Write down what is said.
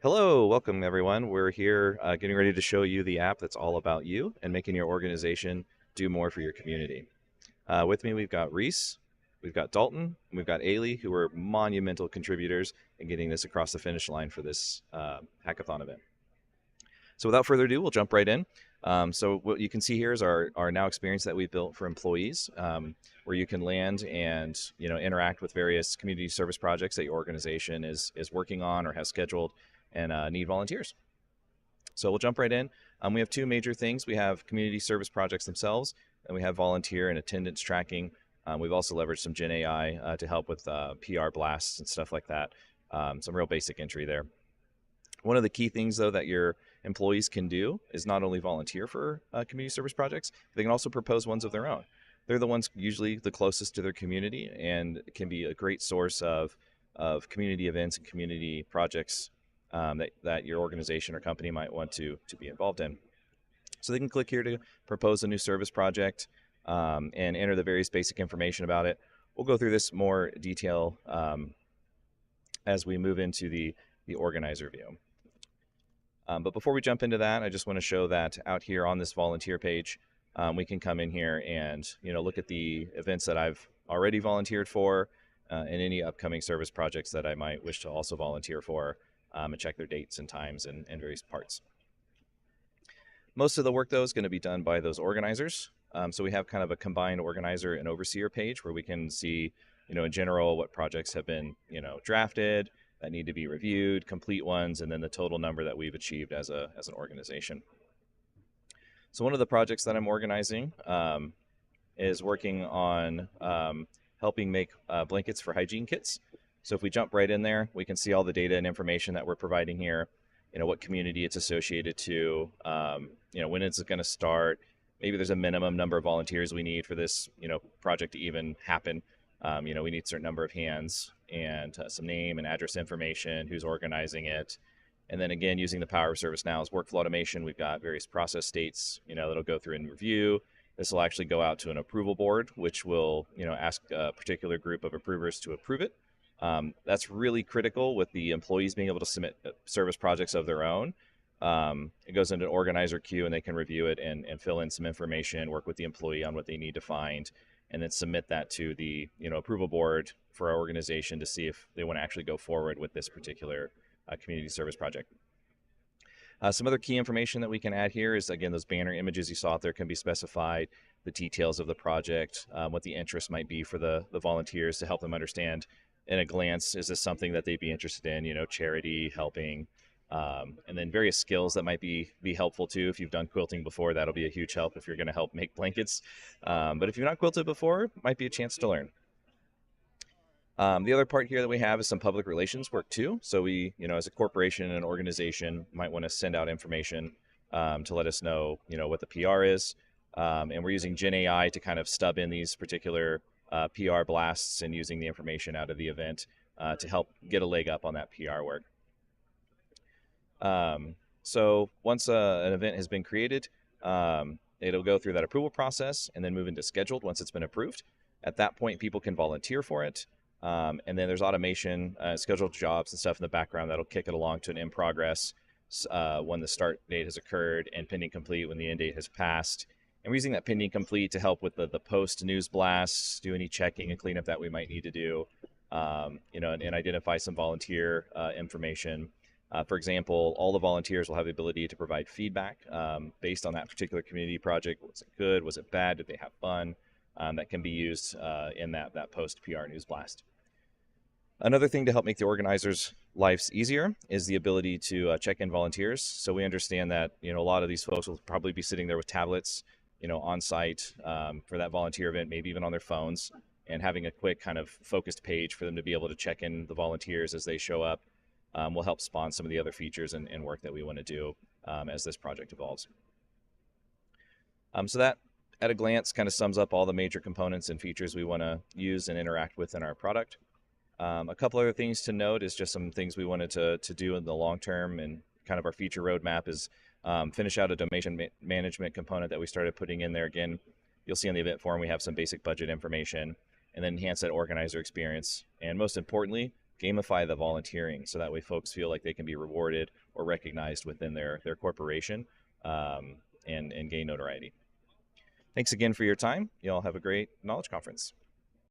Hello, welcome everyone. We're here getting ready to show you the app that's all about you and making your organization do more for your community. With me, we've got Reese, we've got Dalton, and we've got Ailey, who are monumental contributors in getting this across the finish line for this hackathon event. So without further ado, we'll jump right in. So what you can see here is our now experience that we've built for employees, where you can land and interact with various community service projects that your organization is working on or has scheduled and need volunteers. So we'll jump right in. We have two major things. We have community service projects themselves, and we have volunteer and attendance tracking. We've also leveraged some Gen AI to help with PR blasts and stuff like that. Some real basic entry there. One of the key things, though, that your employees can do is not only volunteer for community service projects, they can also propose ones of their own. They're the ones usually the closest to their community and can be a great source of community events and community projects that your organization or company might want to be involved in. So they can click here to propose a new service project and enter the various basic information about it. We'll go through this more detail as we move into the organizer view. But before we jump into that, I just want to show that out here on this volunteer page, we can come in here and look at the events that I've already volunteered for and any upcoming service projects that I might wish to also volunteer for, and check their dates and times and various parts. Most of the work, though, is going to be done by those organizers. So we have kind of a combined organizer and overseer page where we can see, in general, what projects have been, drafted, that need to be reviewed, complete ones, and then the total number that we've achieved as an organization. So one of the projects that I'm organizing is working on helping make blankets for hygiene kits. So if we jump right in there, we can see all the data and information that we're providing here, what community it's associated to, when it's going to start. Maybe there's a minimum number of volunteers we need for this, project to even happen. We need a certain number of hands and some name and address information, who's organizing it. And then again, using the power of ServiceNow's workflow automation, we've got various process states, that'll go through and review. This will actually go out to an approval board, which will, ask a particular group of approvers to approve it. That's really critical with the employees being able to submit service projects of their own. It goes into an organizer queue and they can review it and fill in some information, work with the employee on what they need to find, and then submit that to the approval board for our organization to see if they want to actually go forward with this particular community service project. Some other key information that we can add here is, again, those banner images you saw out there can be specified, the details of the project, what the interest might be for the volunteers to help them understand in a glance, is this something that they'd be interested in, charity, helping, and then various skills that might be helpful too. If you've done quilting before, that'll be a huge help if you're going to help make blankets. But if you've not quilted before, might be a chance to learn. The other part here that we have is some public relations work too. So we, as a corporation and an organization, might want to send out information to let us know, what the PR is. And we're using Gen AI to kind of stub in these particular PR blasts and using the information out of the event to help get a leg up on that PR work. So once an event has been created, it'll go through that approval process and then move into scheduled once it's been approved. At that point, people can volunteer for it. And then there's automation, scheduled jobs and stuff in the background that'll kick it along to an in progress when the start date has occurred, and pending complete when the end date has passed. And we're using that pending complete to help with the post news blasts, do any checking and cleanup that we might need to do, and identify some volunteer information. For example, all the volunteers will have the ability to provide feedback based on that particular community project. Was it good? Was it bad? Did they have fun? That can be used in that post PR news blast. Another thing to help make the organizers' lives easier is the ability to check in volunteers. So we understand that a lot of these folks will probably be sitting there with tablets, on site for that volunteer event, maybe even on their phones, and having a quick kind of focused page for them to be able to check in the volunteers as they show up will help spawn some of the other features and work that we want to do as this project evolves. So that, at a glance, kind of sums up all the major components and features we want to use and interact with in our product. A couple other things to note is just some things we wanted to do in the long term, and kind of our feature roadmap is finish out a domain management component that we started putting in there. Again, you'll see on the event form we have some basic budget information, and then enhance that organizer experience. And most importantly, gamify the volunteering so that way folks feel like they can be rewarded or recognized within their corporation, and gain notoriety. Thanks again for your time. You all have a great knowledge conference.